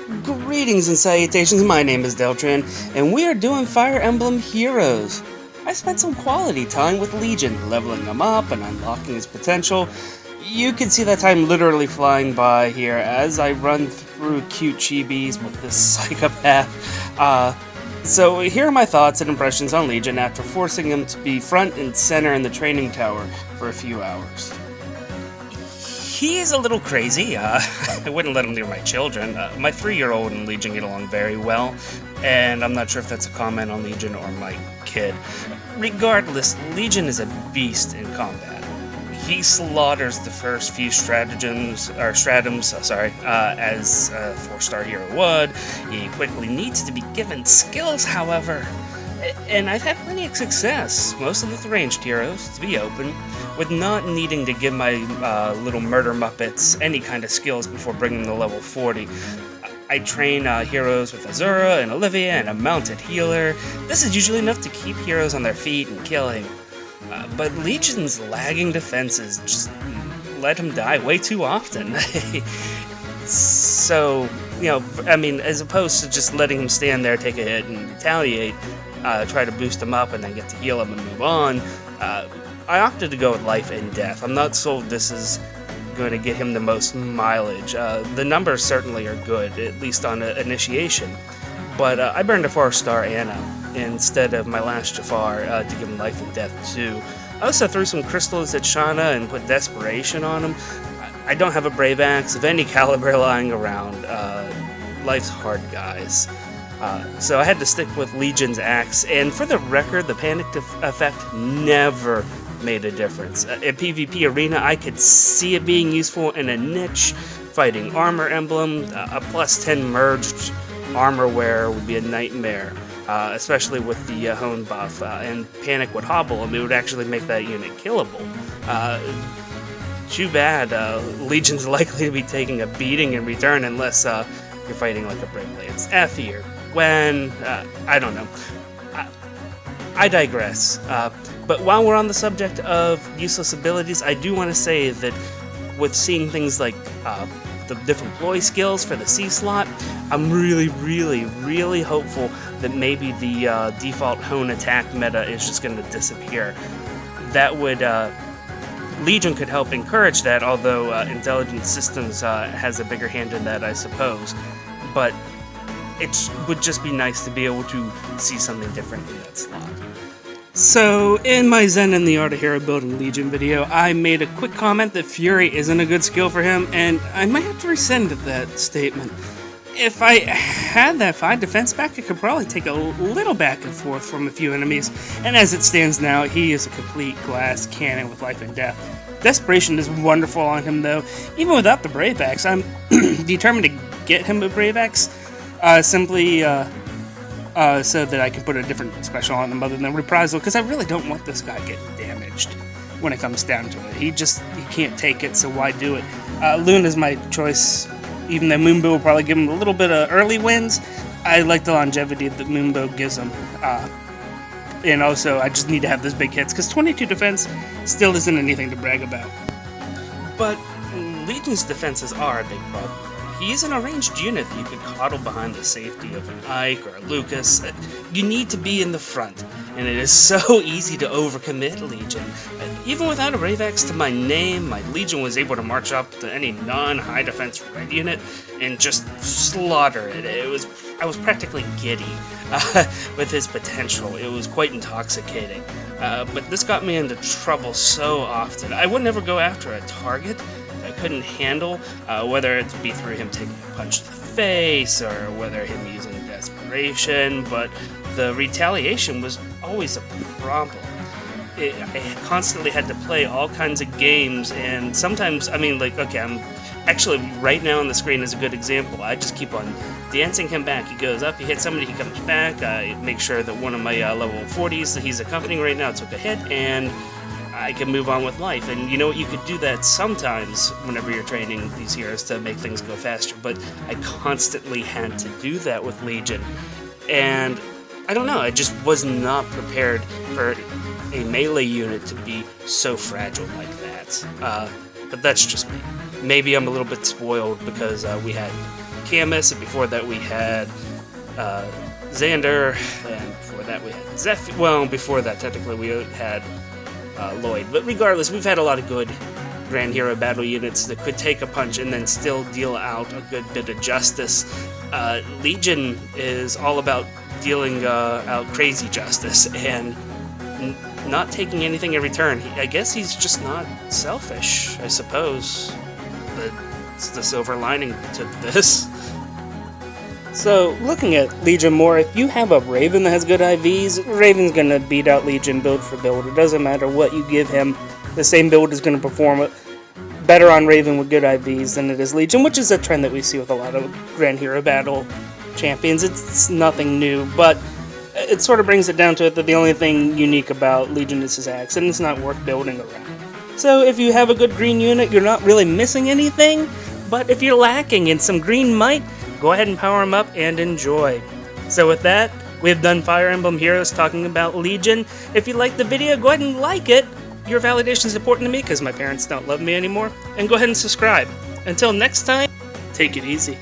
Greetings and salutations, my name is Deltran, and we are doing Fire Emblem Heroes. I spent some quality time with Legion, leveling him up and unlocking his potential. You can see that time literally flying by here as I run through cute chibis with this psychopath. So here are my thoughts and impressions on Legion after forcing him to be front and center in the training tower for a few hours. He's a little crazy. I wouldn't let him near my children. My 3-year-old and Legion get along very well, and I'm not sure if that's a comment on Legion or my kid. Regardless, Legion is a beast in combat. He slaughters the first few stratums, as a 4-star hero would. He quickly needs to be given skills, however. And I've had plenty of success, most of the ranged heroes, to be open, with not needing to give my little murder muppets any kind of skills before bringing them to level 40. I train heroes with Azura and Olivia and a mounted healer. This is usually enough to keep heroes on their feet and killing. But Legion's lagging defenses just let him die way too often. So, as opposed to just letting him stand there, take a hit, and retaliate, try to boost him up and then get to heal him and move on, I opted to go with life and death. I'm not sold this is going to get him the most mileage. The numbers certainly are good, at least on initiation, but I burned a 4-star Anna instead of my last Jafar to give him life and death too. I also threw some crystals at Shauna and put desperation on him. I don't have a Brave Axe of any caliber lying around. Life's hard, guys. So I had to stick with Legion's axe, and for the record, the panic effect never made a difference. In PvP Arena, I could see it being useful in a niche, fighting armor emblem. A plus 10 merged armor wear would be a nightmare, especially with the hone buff, and panic would hobble him. It would actually make that unit killable. Too bad, Legion's likely to be taking a beating in return unless you're fighting like a Brave Lance Effie or Gwen. I don't know. I digress. But while we're on the subject of useless abilities, I do want to say that with seeing things like the different ploy skills for the C slot, I'm really hopeful that maybe the default hone attack meta is just going to disappear. That would Legion could help encourage that, although Intelligent Systems has a bigger hand in that, I suppose. But it would just be nice to be able to see something different in that slot. So, in my Zen and the Art of Hero Building Legion video, I made a quick comment that Fury isn't a good skill for him, and I might have to rescind that statement. If I had that 5 defense back, I could probably take a little back and forth from a few enemies, and as it stands now, he is a complete glass cannon with life and death. Desperation is wonderful on him, though. Even without the Brave Axe, I'm determined to get him a Brave Axe, simply so that I can put a different special on him other than Reprisal, because I really don't want this guy getting damaged when it comes down to it. He can't take it, so why do it? Luna's my choice, even though Moonbow will probably give him a little bit of early wins. I like the longevity that Moonbow gives him. And also, I just need to have those big hits, because 22 defense still isn't anything to brag about. But Legion's defenses are a big problem. He isn't a ranged unit that you could coddle behind the safety of an Ike or a Lucas. You need to be in the front, and it is so easy to overcommit Legion. Even without a Brave Axe to my name, my Legion was able to march up to any non-high defense red unit and just slaughter it. I was practically giddy with his potential. It was quite intoxicating. But this got me into trouble so often. I would never go after a target I couldn't handle, whether it be through him taking a punch to the face or whether him using desperation, but the retaliation was always a problem. I constantly had to play all kinds of games, and sometimes, I'm actually right now on the screen is a good example. I just keep on dancing him back. He goes up, he hits somebody, he comes back. I make sure that one of my level 40s that he's accompanying right now took a hit, and I can move on with life. And you know what, you could do that sometimes whenever you're training these heroes to make things go faster, but I constantly had to do that with Legion. And I don't know, I just was not prepared for a melee unit to be so fragile like that. But that's just me. Maybe I'm a little bit spoiled because we had Camus, and before that we had Xander, and before that we had Zephyr. Well, before that technically we had Lloyd. But regardless, we've had a lot of good Grand Hero battle units that could take a punch and then still deal out a good bit of justice. Legion is all about dealing out crazy justice and not taking anything in return. I guess he's just not selfish, I suppose. That's the silver lining to this. So, looking at Legion more, if you have a Raven that has good IVs, Raven's going to beat out Legion build for build. It doesn't matter what you give him, the same build is going to perform better on Raven with good IVs than it is Legion, which is a trend that we see with a lot of Grand Hero battle champions. It's nothing new, but it sort of brings it down to it that the only thing unique about Legion is his axe, and it's not worth building around. So if you have a good green unit, you're not really missing anything, but if you're lacking in some green might, go ahead and power him up and enjoy. So with that, we've done Fire Emblem Heroes talking about Legion. If you liked the video, go ahead and like it. Your validation is important to me because my parents don't love me anymore. And go ahead and subscribe. Until next time, take it easy.